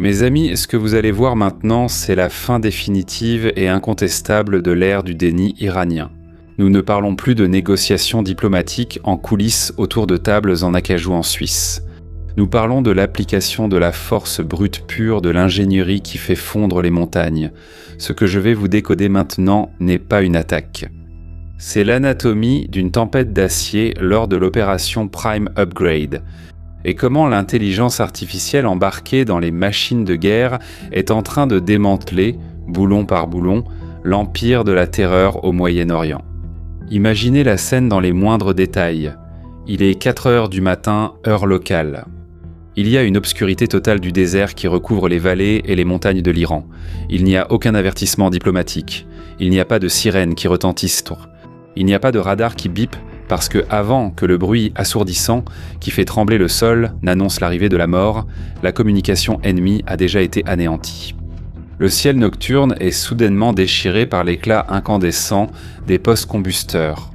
Mes amis, ce que vous allez voir maintenant, c'est la fin définitive et incontestable de l'ère du déni iranien. Nous ne parlons plus de négociations diplomatiques en coulisses autour de tables en acajou en Suisse. Nous parlons de l'application de la force brute pure de l'ingénierie qui fait fondre les montagnes. Ce que je vais vous décoder maintenant n'est pas une attaque. C'est l'anatomie d'une tempête d'acier lors de l'opération Prime Upgrade, et comment l'intelligence artificielle embarquée dans les machines de guerre est en train de démanteler, boulon par boulon, l'empire de la terreur au Moyen-Orient. Imaginez la scène dans les moindres détails. Il est 4 heures du matin, heure locale. Il y a une obscurité totale du désert qui recouvre les vallées et les montagnes de l'Iran. Il n'y a aucun avertissement diplomatique. Il n'y a pas de sirène qui retentisse. Il n'y a pas de radar qui bip parce que avant que le bruit assourdissant qui fait trembler le sol n'annonce l'arrivée de la mort, la communication ennemie a déjà été anéantie. Le ciel nocturne est soudainement déchiré par l'éclat incandescent des post-combusteurs.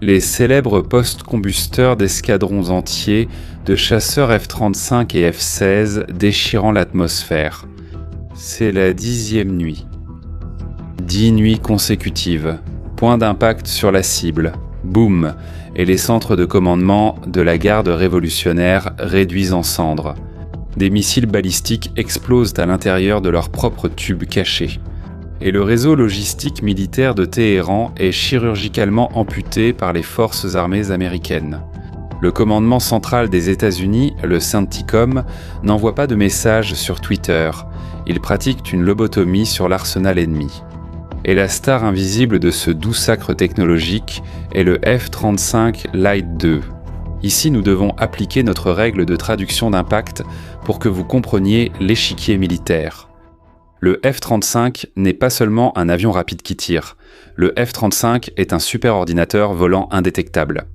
Les célèbres post-combusteurs d'escadrons entiers de chasseurs F-35 et F-16 déchirant l'atmosphère. C'est la 10e nuit. 10 nuits consécutives. Point d'impact sur la cible. Boum, et les centres de commandement de la garde révolutionnaire réduits en cendres. Des missiles balistiques explosent à l'intérieur de leurs propres tubes cachés. Et le réseau logistique militaire de Téhéran est chirurgicalement amputé par les forces armées américaines. Le commandement central des États-Unis, le CENTCOM, n'envoie pas de messages sur Twitter. Il pratique une lobotomie sur l'arsenal ennemi. Et la star invisible de ce doux sacre technologique est le F-35 Light II. Ici, nous devons appliquer notre règle de traduction d'impact pour que vous compreniez l'échiquier militaire. Le F-35 n'est pas seulement un avion rapide qui tire. Le F-35 est un superordinateur volant indétectable.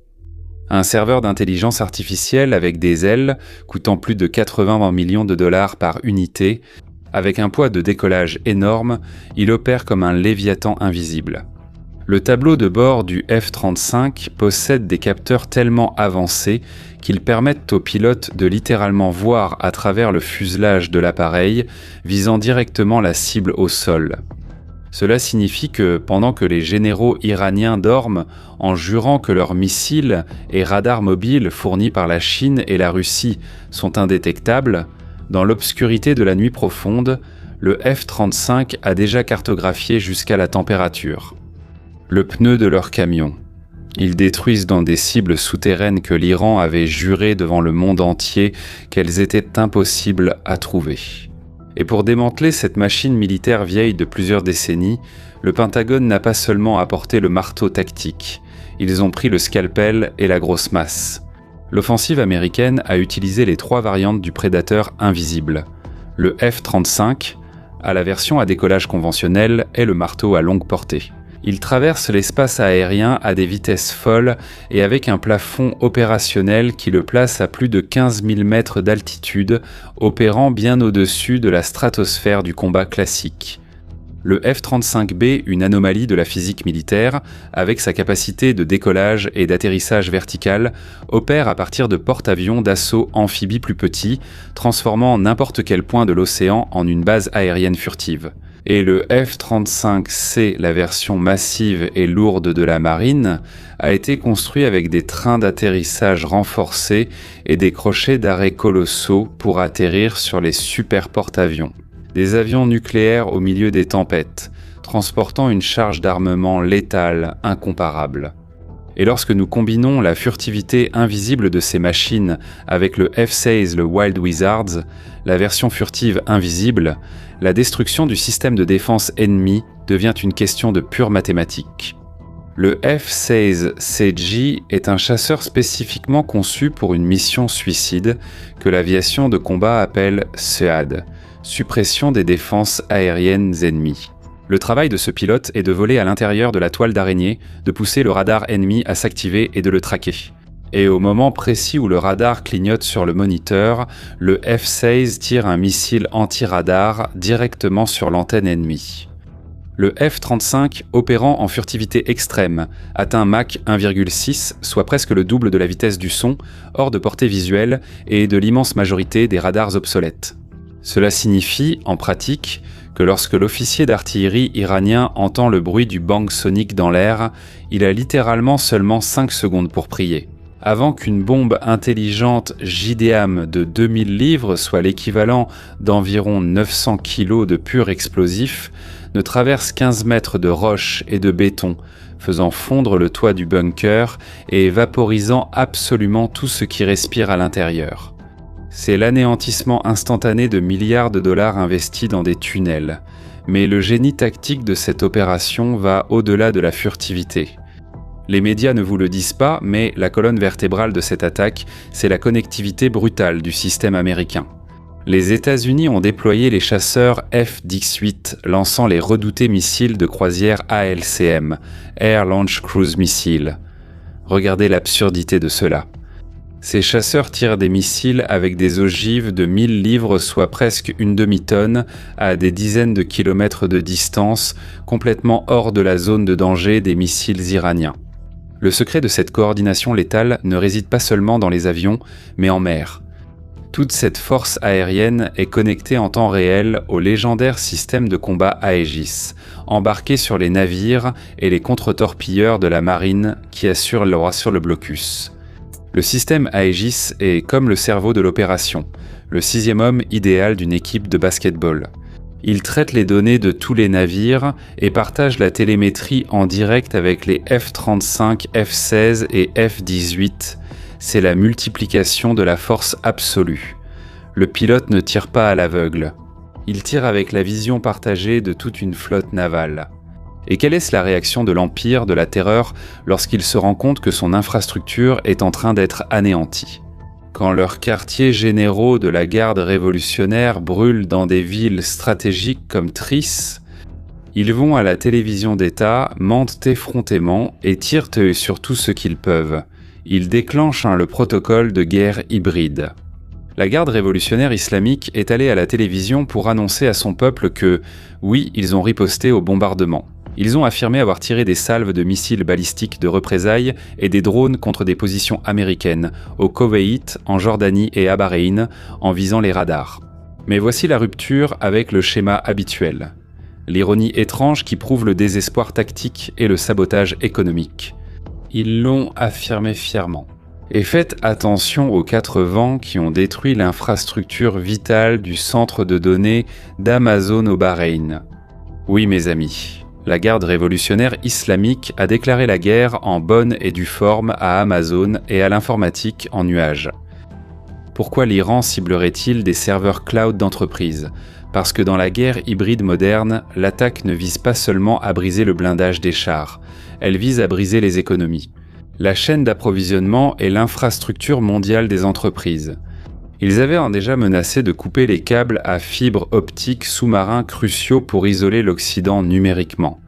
Un serveur d'intelligence artificielle avec des ailes coûtant plus de 80 millions de dollars par unité. Avec un poids de décollage énorme, il opère comme un léviathan invisible. Le tableau de bord du F-35 possède des capteurs tellement avancés qu'ils permettent aux pilotes de littéralement voir à travers le fuselage de l'appareil, visant directement la cible au sol. Cela signifie que pendant que les généraux iraniens dorment en jurant que leurs missiles et radars mobiles fournis par la Chine et la Russie sont indétectables, dans l'obscurité de la nuit profonde, le F-35 a déjà cartographié jusqu'à la température. Le pneu de leur camion. Ils détruisent dans des cibles souterraines que l'Iran avait juré devant le monde entier qu'elles étaient impossibles à trouver. Et pour démanteler cette machine militaire vieille de plusieurs décennies, le Pentagone n'a pas seulement apporté le marteau tactique, ils ont pris le scalpel et la grosse masse. L'offensive américaine a utilisé les 3 variantes du prédateur invisible. Le F-35, à la version à décollage conventionnel, est le marteau à longue portée. Il traverse l'espace aérien à des vitesses folles et avec un plafond opérationnel qui le place à plus de 15 000 mètres d'altitude, opérant bien au-dessus de la stratosphère du combat classique. Le F-35B, une anomalie de la physique militaire, avec sa capacité de décollage et d'atterrissage vertical, opère à partir de porte-avions d'assaut amphibies plus petits, transformant n'importe quel point de l'océan en une base aérienne furtive. Et le F-35C, la version massive et lourde de la marine, a été construit avec des trains d'atterrissage renforcés et des crochets d'arrêt colossaux pour atterrir sur les super porte-avions. Des avions nucléaires au milieu des tempêtes, transportant une charge d'armement létale incomparable. Et lorsque nous combinons la furtivité invisible de ces machines avec le F-16, le Wild Wizards, la version furtive invisible, la destruction du système de défense ennemi devient une question de pure mathématique. Le F-16CJ est un chasseur spécifiquement conçu pour une mission suicide que l'aviation de combat appelle SEAD, suppression des défenses aériennes ennemies. Le travail de ce pilote est de voler à l'intérieur de la toile d'araignée, de pousser le radar ennemi à s'activer et de le traquer. Et au moment précis où le radar clignote sur le moniteur, le F-16 tire un missile anti-radar directement sur l'antenne ennemie. Le F-35, opérant en furtivité extrême, atteint Mach 1,6, soit presque le double de la vitesse du son, hors de portée visuelle et de l'immense majorité des radars obsolètes. Cela signifie, en pratique, que lorsque l'officier d'artillerie iranien entend le bruit du bang sonique dans l'air, il a littéralement seulement 5 secondes pour prier. Avant qu'une bombe intelligente JDAM de 2000 livres, soit l'équivalent d'environ 900 kg de pur explosif, ne traverse 15 mètres de roches et de béton, faisant fondre le toit du bunker et vaporisant absolument tout ce qui respire à l'intérieur. C'est l'anéantissement instantané de milliards de dollars investis dans des tunnels. Mais le génie tactique de cette opération va au-delà de la furtivité. Les médias ne vous le disent pas, mais la colonne vertébrale de cette attaque, c'est la connectivité brutale du système américain. Les États-Unis ont déployé les chasseurs F-18, lançant les redoutés missiles de croisière ALCM, Air Launch Cruise Missile. Regardez l'absurdité de cela. Ces chasseurs tirent des missiles avec des ogives de 1000 livres, soit presque une demi-tonne, à des dizaines de kilomètres de distance, complètement hors de la zone de danger des missiles iraniens. Le secret de cette coordination létale ne réside pas seulement dans les avions, mais en mer. Toute cette force aérienne est connectée en temps réel au légendaire système de combat Aegis, embarqué sur les navires et les contre-torpilleurs de la marine qui assurent le blocus. Le système Aegis est comme le cerveau de l'opération, le 6e homme idéal d'une équipe de basketball. Il traite les données de tous les navires et partage la télémétrie en direct avec les F-35, F-16 et F-18. C'est la multiplication de la force absolue. Le pilote ne tire pas à l'aveugle. Il tire avec la vision partagée de toute une flotte navale. Et quelle est la réaction de l'Empire de la Terreur lorsqu'il se rend compte que son infrastructure est en train d'être anéantie ? Quand leurs quartiers généraux de la garde révolutionnaire brûlent dans des villes stratégiques comme Tris, ils vont à la télévision d'État, mentent effrontément et tirent sur tout ce qu'ils peuvent. Ils déclenchent le protocole de guerre hybride. La garde révolutionnaire islamique est allée à la télévision pour annoncer à son peuple que, oui, ils ont riposté au bombardement. Ils ont affirmé avoir tiré des salves de missiles balistiques de représailles et des drones contre des positions américaines, au Koweït, en Jordanie et à Bahreïn, en visant les radars. Mais voici la rupture avec le schéma habituel. L'ironie étrange qui prouve le désespoir tactique et le sabotage économique. Ils l'ont affirmé fièrement. Et faites attention aux 4 vents qui ont détruit l'infrastructure vitale du centre de données d'Amazon au Bahreïn. Oui, mes amis, la garde révolutionnaire islamique a déclaré la guerre en bonne et due forme à Amazon et à l'informatique en nuage. Pourquoi l'Iran ciblerait-il des serveurs cloud d'entreprise ? Parce que dans la guerre hybride moderne, l'attaque ne vise pas seulement à briser le blindage des chars, elle vise à briser les économies. La chaîne d'approvisionnement est l'infrastructure mondiale des entreprises. Ils avaient déjà menacé de couper les câbles à fibre optique sous-marins cruciaux pour isoler l'Occident numériquement.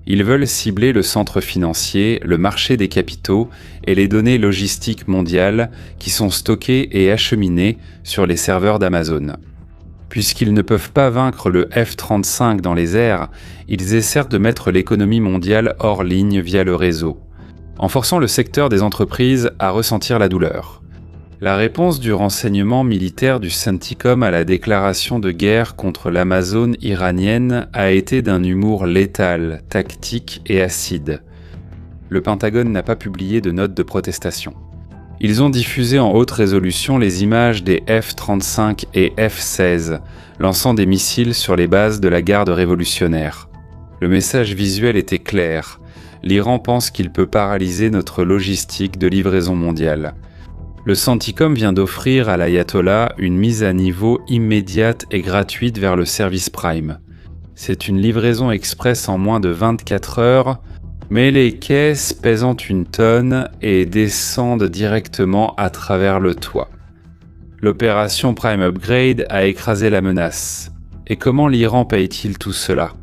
Ils veulent cibler le centre financier, le marché des capitaux et les données logistiques mondiales qui sont stockées et acheminées sur les serveurs d'Amazon. Puisqu'ils ne peuvent pas vaincre le F-35 dans les airs, ils essaient de mettre l'économie mondiale hors ligne via le réseau, en forçant le secteur des entreprises à ressentir la douleur. La réponse du renseignement militaire du CENTCOM à la déclaration de guerre contre l'Amazone iranienne a été d'un humour létal, tactique et acide. Le Pentagone n'a pas publié de note de protestation. Ils ont diffusé en haute résolution les images des F-35 et F-16, lançant des missiles sur les bases de la garde révolutionnaire. Le message visuel était clair. L'Iran pense qu'il peut paralyser notre logistique de livraison mondiale. Le CENTCOM vient d'offrir à l'ayatollah une mise à niveau immédiate et gratuite vers le service Prime. C'est une livraison express en moins de 24 heures, mais les caisses pesant 1 tonne et descendent directement à travers le toit. L'opération Prime Upgrade a écrasé la menace. Et comment l'Iran paye-t-il tout cela ?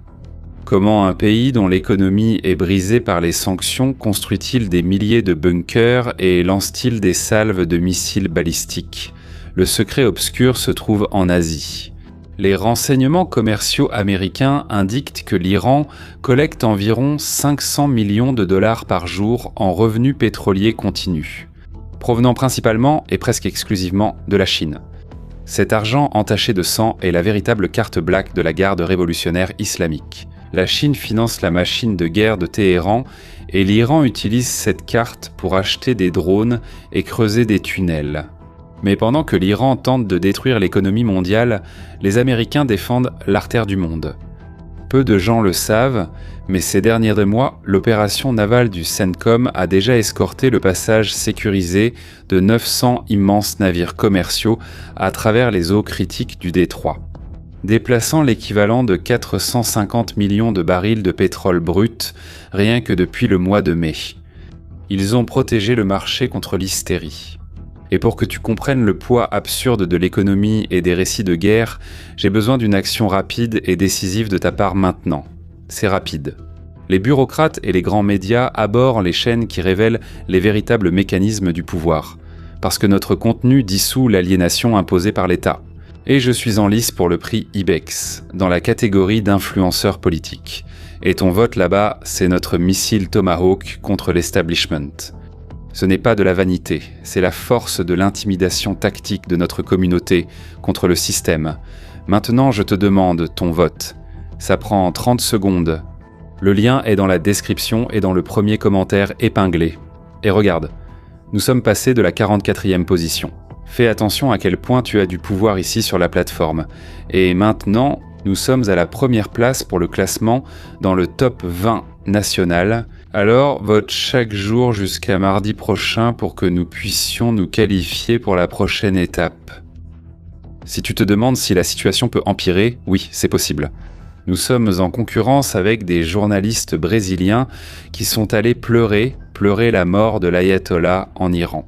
Comment un pays dont l'économie est brisée par les sanctions construit-il des milliers de bunkers et lance-t-il des salves de missiles balistiques ? Le secret obscur se trouve en Asie. Les renseignements commerciaux américains indiquent que l'Iran collecte environ 500 millions de dollars par jour en revenus pétroliers continus, provenant principalement et presque exclusivement de la Chine. Cet argent entaché de sang est la véritable carte black de la garde révolutionnaire islamique. La Chine finance la machine de guerre de Téhéran et l'Iran utilise cette carte pour acheter des drones et creuser des tunnels. Mais pendant que l'Iran tente de détruire l'économie mondiale, les Américains défendent l'artère du monde. Peu de gens le savent, mais ces derniers mois, l'opération navale du CENTCOM a déjà escorté le passage sécurisé de 900 immenses navires commerciaux à travers les eaux critiques du détroit, déplaçant l'équivalent de 450 millions de barils de pétrole brut rien que depuis le mois de mai. Ils ont protégé le marché contre l'hystérie. Et pour que tu comprennes le poids absurde de l'économie et des récits de guerre, j'ai besoin d'une action rapide et décisive de ta part maintenant. C'est rapide. Les bureaucrates et les grands médias abhorrent les chaînes qui révèlent les véritables mécanismes du pouvoir, parce que notre contenu dissout l'aliénation imposée par l'État. Et je suis en lice pour le prix IBEX, dans la catégorie d'influenceurs politiques. Et ton vote là-bas, c'est notre missile Tomahawk contre l'establishment. Ce n'est pas de la vanité, c'est la force de l'intimidation tactique de notre communauté contre le système. Maintenant, je te demande ton vote. Ça prend 30 secondes. Le lien est dans la description et dans le premier commentaire épinglé. Et regarde, nous sommes passés de la 44e position. Fais attention à quel point tu as du pouvoir ici sur la plateforme. Et maintenant, nous sommes à la première place pour le classement dans le top 20 national. Alors, vote chaque jour jusqu'à mardi prochain pour que nous puissions nous qualifier pour la prochaine étape. Si tu te demandes si la situation peut empirer, oui, c'est possible. Nous sommes en concurrence avec des journalistes brésiliens qui sont allés pleurer la mort de l'ayatollah en Iran.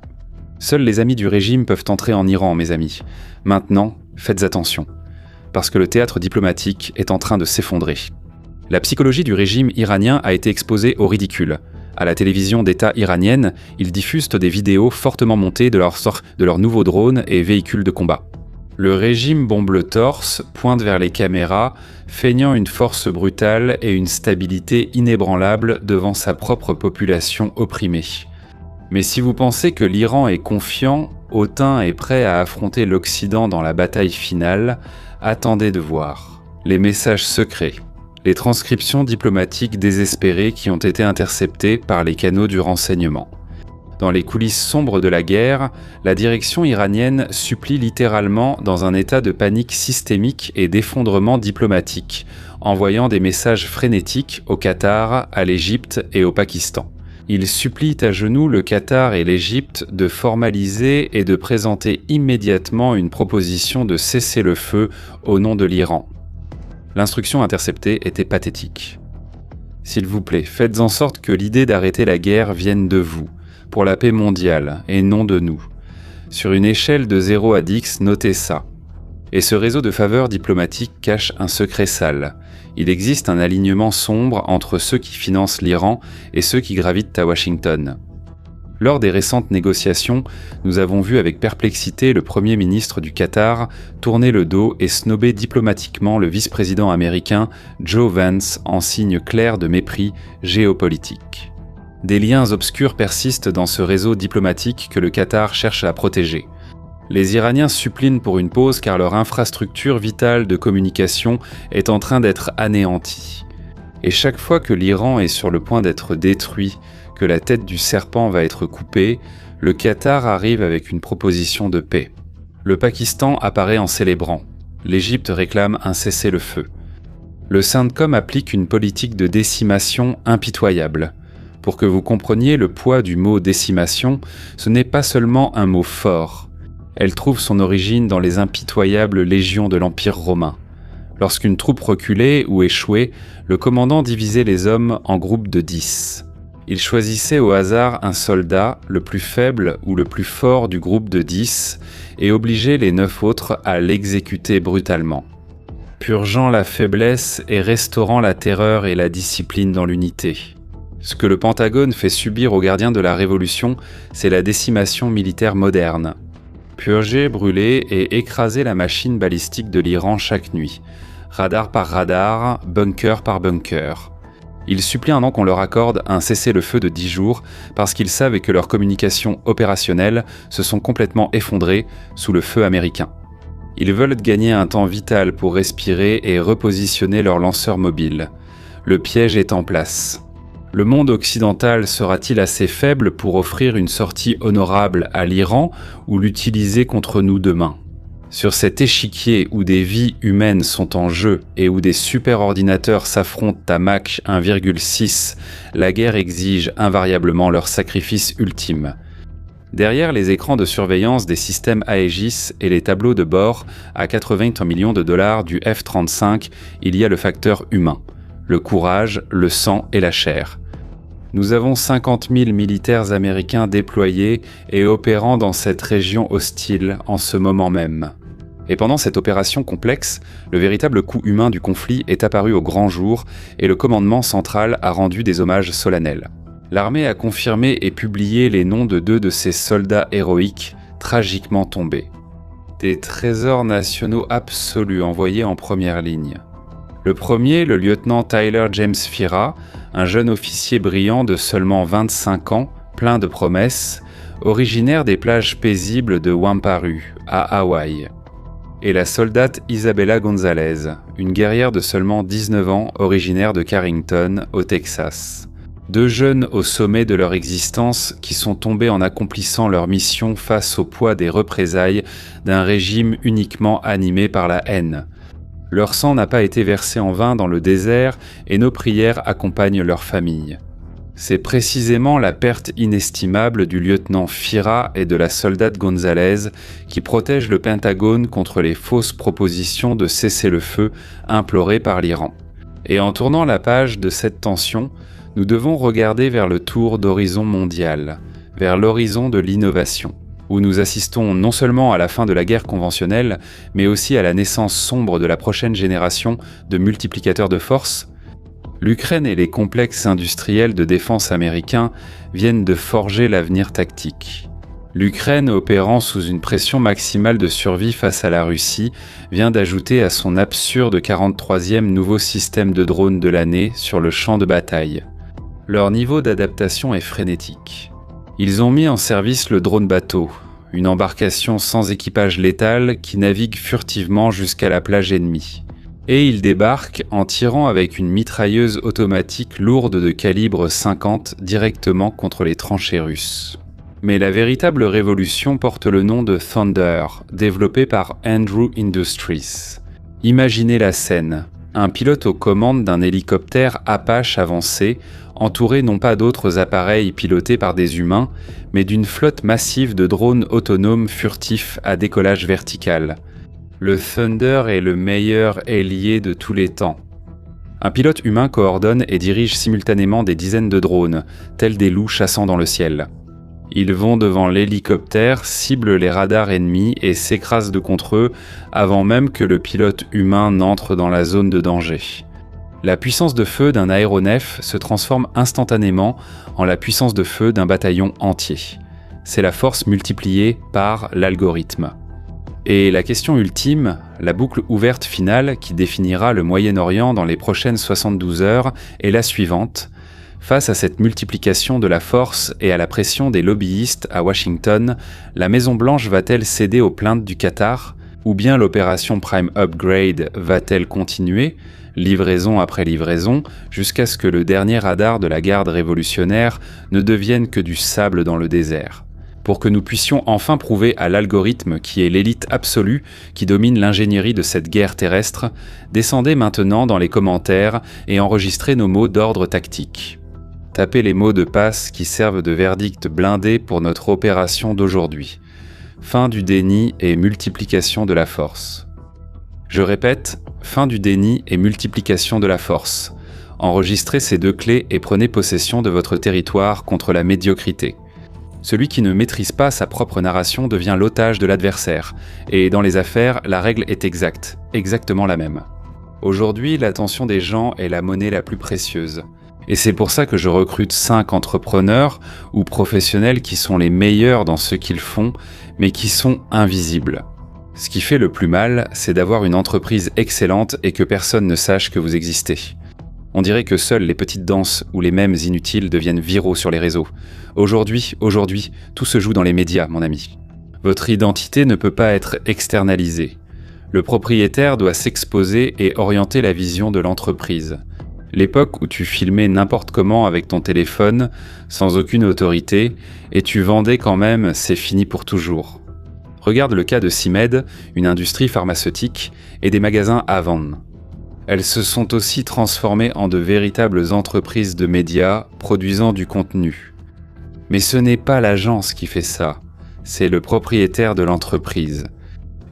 Seuls les amis du régime peuvent entrer en Iran, mes amis. Maintenant, faites attention, parce que le théâtre diplomatique est en train de s'effondrer. La psychologie du régime iranien a été exposée au ridicule. À la télévision d'État iranienne, ils diffusent des vidéos fortement montées de leurs nouveaux drones et véhicules de combat. Le régime bombe le torse, pointe vers les caméras, feignant une force brutale et une stabilité inébranlable devant sa propre population opprimée. Mais si vous pensez que l'Iran est confiant, hautain et prêt à affronter l'Occident dans la bataille finale, attendez de voir. Les messages secrets. Les transcriptions diplomatiques désespérées qui ont été interceptées par les canaux du renseignement. Dans les coulisses sombres de la guerre, la direction iranienne supplie littéralement dans un état de panique systémique et d'effondrement diplomatique, envoyant des messages frénétiques au Qatar, à l'Égypte et au Pakistan. Ils supplient à genoux le Qatar et l'Égypte de formaliser et de présenter immédiatement une proposition de cessez-le-feu au nom de l'Iran. L'instruction interceptée était pathétique. S'il vous plaît, faites en sorte que l'idée d'arrêter la guerre vienne de vous, pour la paix mondiale, et non de nous. Sur une échelle de 0 à 10, notez ça. Et ce réseau de faveurs diplomatiques cache un secret sale. Il existe un alignement sombre entre ceux qui financent l'Iran et ceux qui gravitent à Washington. Lors des récentes négociations, nous avons vu avec perplexité le Premier ministre du Qatar tourner le dos et snobber diplomatiquement le vice-président américain Joe Vance en signe clair de mépris géopolitique. Des liens obscurs persistent dans ce réseau diplomatique que le Qatar cherche à protéger. Les Iraniens supplinent pour une pause car leur infrastructure vitale de communication est en train d'être anéantie. Et chaque fois que l'Iran est sur le point d'être détruit, que la tête du serpent va être coupée, le Qatar arrive avec une proposition de paix. Le Pakistan apparaît en célébrant. L'Égypte réclame un cessez-le-feu. Le CENTCOM applique une politique de décimation impitoyable. Pour que vous compreniez le poids du mot décimation, ce n'est pas seulement un mot fort. Elle trouve son origine dans les impitoyables légions de l'Empire romain. Lorsqu'une troupe reculait ou échouait, le commandant divisait les hommes en groupes de 10. Il choisissait au hasard un soldat, le plus faible ou le plus fort du groupe de 10, et obligeait les 9 autres à l'exécuter brutalement, purgeant la faiblesse et restaurant la terreur et la discipline dans l'unité. Ce que le Pentagone fait subir aux gardiens de la Révolution, c'est la décimation militaire moderne. Purger, brûler et écraser la machine balistique de l'Iran chaque nuit, radar par radar, bunker par bunker. Ils supplient maintenant qu'on leur accorde un cessez-le-feu de 10 jours parce qu'ils savent que leurs communications opérationnelles se sont complètement effondrées sous le feu américain. Ils veulent gagner un temps vital pour respirer et repositionner leur lanceur mobile. Le piège est en place. Le monde occidental sera-t-il assez faible pour offrir une sortie honorable à l'Iran ou l'utiliser contre nous demain ? Sur cet échiquier où des vies humaines sont en jeu et où des superordinateurs s'affrontent à Mach 1,6, la guerre exige invariablement leur sacrifice ultime. Derrière les écrans de surveillance des systèmes Aegis et les tableaux de bord à 80 millions de dollars du F-35, il y a le facteur humain, le courage, le sang et la chair. Nous avons 50 000 militaires américains déployés et opérant dans cette région hostile en ce moment même. Et pendant cette opération complexe, le véritable coût humain du conflit est apparu au grand jour et le commandement central a rendu des hommages solennels. L'armée a confirmé et publié les noms de 2 de ces soldats héroïques, tragiquement tombés. Des trésors nationaux absolus envoyés en première ligne. Le premier, le lieutenant Tyler James Fira, un jeune officier brillant de seulement 25 ans, plein de promesses, originaire des plages paisibles de Wamparu, à Hawaï. Et la soldate Isabella Gonzalez, une guerrière de seulement 19 ans, originaire de Carrington, au Texas. 2 jeunes au sommet de leur existence qui sont tombés en accomplissant leur mission face au poids des représailles d'un régime uniquement animé par la haine. Leur sang n'a pas été versé en vain dans le désert et nos prières accompagnent leurs familles. C'est précisément la perte inestimable du lieutenant Fira et de la soldate Gonzalez qui protège le Pentagone contre les fausses propositions de cessez-le-feu implorées par l'Iran. Et en tournant la page de cette tension, nous devons regarder vers le tour d'horizon mondial, vers l'horizon de l'innovation, où nous assistons non seulement à la fin de la guerre conventionnelle, mais aussi à la naissance sombre de la prochaine génération de multiplicateurs de force. L'Ukraine et les complexes industriels de défense américains viennent de forger l'avenir tactique. L'Ukraine, opérant sous une pression maximale de survie face à la Russie, vient d'ajouter à son absurde 43e nouveau système de drones de l'année sur le champ de bataille. Leur niveau d'adaptation est frénétique. Ils ont mis en service le drone bateau, une embarcation sans équipage létal qui navigue furtivement jusqu'à la plage ennemie. Et ils débarquent en tirant avec une mitrailleuse automatique lourde de calibre 50 directement contre les tranchées russes. Mais la véritable révolution porte le nom de Thunder, développé par Andrew Industries. Imaginez la scène. Un pilote aux commandes d'un hélicoptère Apache avancé, entouré non pas d'autres appareils pilotés par des humains, mais d'une flotte massive de drones autonomes furtifs à décollage vertical. Le Thunder est le meilleur ailier de tous les temps. Un pilote humain coordonne et dirige simultanément des dizaines de drones, tels des loups chassant dans le ciel. Ils vont devant l'hélicoptère, ciblent les radars ennemis et s'écrasent de contre eux avant même que le pilote humain n'entre dans la zone de danger. La puissance de feu d'un aéronef se transforme instantanément en la puissance de feu d'un bataillon entier. C'est la force multipliée par l'algorithme. Et la question ultime, la boucle ouverte finale qui définira le Moyen-Orient dans les prochaines 72 heures est la suivante. Face à cette multiplication de la force et à la pression des lobbyistes à Washington, la Maison-Blanche va-t-elle céder aux plaintes du Qatar ? Ou bien l'opération Prime Upgrade va-t-elle continuer, livraison après livraison, jusqu'à ce que le dernier radar de la garde révolutionnaire ne devienne que du sable dans le désert ? Pour que nous puissions enfin prouver à l'algorithme qui est l'élite absolue qui domine l'ingénierie de cette guerre terrestre, descendez maintenant dans les commentaires et enregistrez nos mots d'ordre tactique. Tapez les mots de passe qui servent de verdict blindé pour notre opération d'aujourd'hui. Fin du déni et multiplication de la force. Je répète, fin du déni et multiplication de la force. Enregistrez ces 2 clés et prenez possession de votre territoire contre la médiocrité. Celui qui ne maîtrise pas sa propre narration devient l'otage de l'adversaire. Et dans les affaires, la règle est exacte, exactement la même. Aujourd'hui, l'attention des gens est la monnaie la plus précieuse. Et c'est pour ça que je recrute 5 entrepreneurs ou professionnels qui sont les meilleurs dans ce qu'ils font, mais qui sont invisibles. Ce qui fait le plus mal, c'est d'avoir une entreprise excellente et que personne ne sache que vous existez. On dirait que seules les petites danses ou les mèmes inutiles deviennent viraux sur les réseaux. Aujourd'hui, tout se joue dans les médias, mon ami. Votre identité ne peut pas être externalisée. Le propriétaire doit s'exposer et orienter la vision de l'entreprise. L'époque où tu filmais n'importe comment avec ton téléphone, sans aucune autorité, et tu vendais quand même, c'est fini pour toujours. Regarde le cas de CIMED, une industrie pharmaceutique, et des magasins Avon. Elles se sont aussi transformées en de véritables entreprises de médias produisant du contenu. Mais ce n'est pas l'agence qui fait ça, c'est le propriétaire de l'entreprise.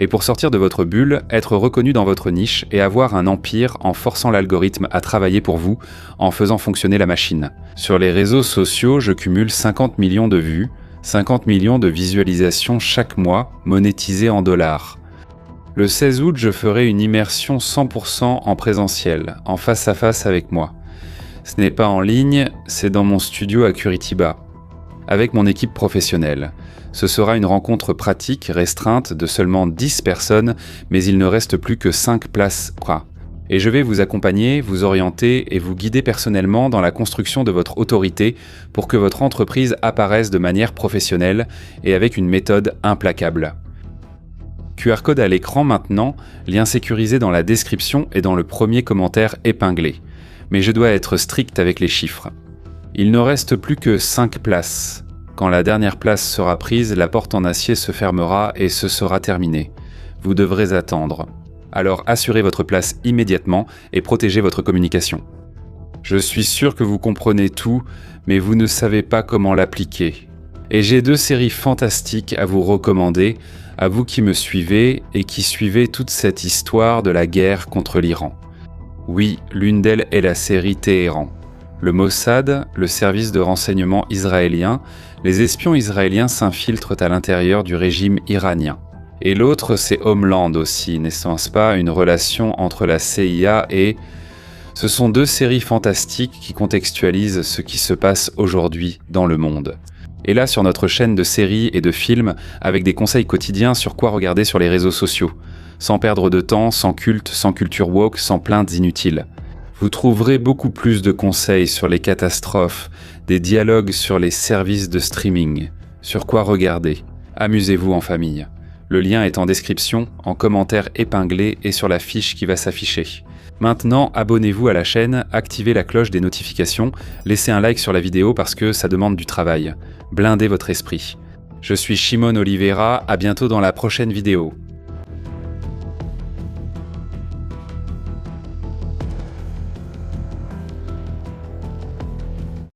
Et pour sortir de votre bulle, être reconnu dans votre niche et avoir un empire en forçant l'algorithme à travailler pour vous, en faisant fonctionner la machine. Sur les réseaux sociaux, je cumule 50 millions de vues, 50 millions de visualisations chaque mois, monétisées en dollars. Le 16 août, je ferai une immersion 100% en présentiel, en face à face avec moi. Ce n'est pas en ligne, c'est dans mon studio à Curitiba, avec mon équipe professionnelle. Ce sera une rencontre pratique restreinte de seulement 10 personnes, mais il ne reste plus que 5 places. Et je vais vous accompagner, vous orienter et vous guider personnellement dans la construction de votre autorité pour que votre entreprise apparaisse de manière professionnelle et avec une méthode implacable. QR code à l'écran maintenant, lien sécurisé dans la description et dans le premier commentaire épinglé. Mais je dois être strict avec les chiffres. Il ne reste plus que 5 places. Quand la dernière place sera prise, la porte en acier se fermera et ce sera terminé. Vous devrez attendre. Alors assurez votre place immédiatement et protégez votre communication. Je suis sûr que vous comprenez tout, mais vous ne savez pas comment l'appliquer. Et j'ai 2 séries fantastiques à vous recommander, à vous qui me suivez et qui suivez toute cette histoire de la guerre contre l'Iran. Oui, l'une d'elles est la série Téhéran. Le Mossad, le service de renseignement israélien, les espions israéliens s'infiltrent à l'intérieur du régime iranien. Et l'autre, c'est Homeland aussi, n'est-ce pas, une relation entre la CIA et... Ce sont 2 séries fantastiques qui contextualisent ce qui se passe aujourd'hui dans le monde. Et là, sur notre chaîne de séries et de films, avec des conseils quotidiens sur quoi regarder sur les réseaux sociaux, sans perdre de temps, sans culte, sans culture woke, sans plaintes inutiles. Vous trouverez beaucoup plus de conseils sur les catastrophes, des dialogues sur les services de streaming, sur quoi regarder. Amusez-vous en famille. Le lien est en description, en commentaire épinglé et sur la fiche qui va s'afficher. Maintenant, abonnez-vous à la chaîne, activez la cloche des notifications, laissez un like sur la vidéo parce que ça demande du travail. Blindez votre esprit. Je suis Shimon Oliveira, à bientôt dans la prochaine vidéo.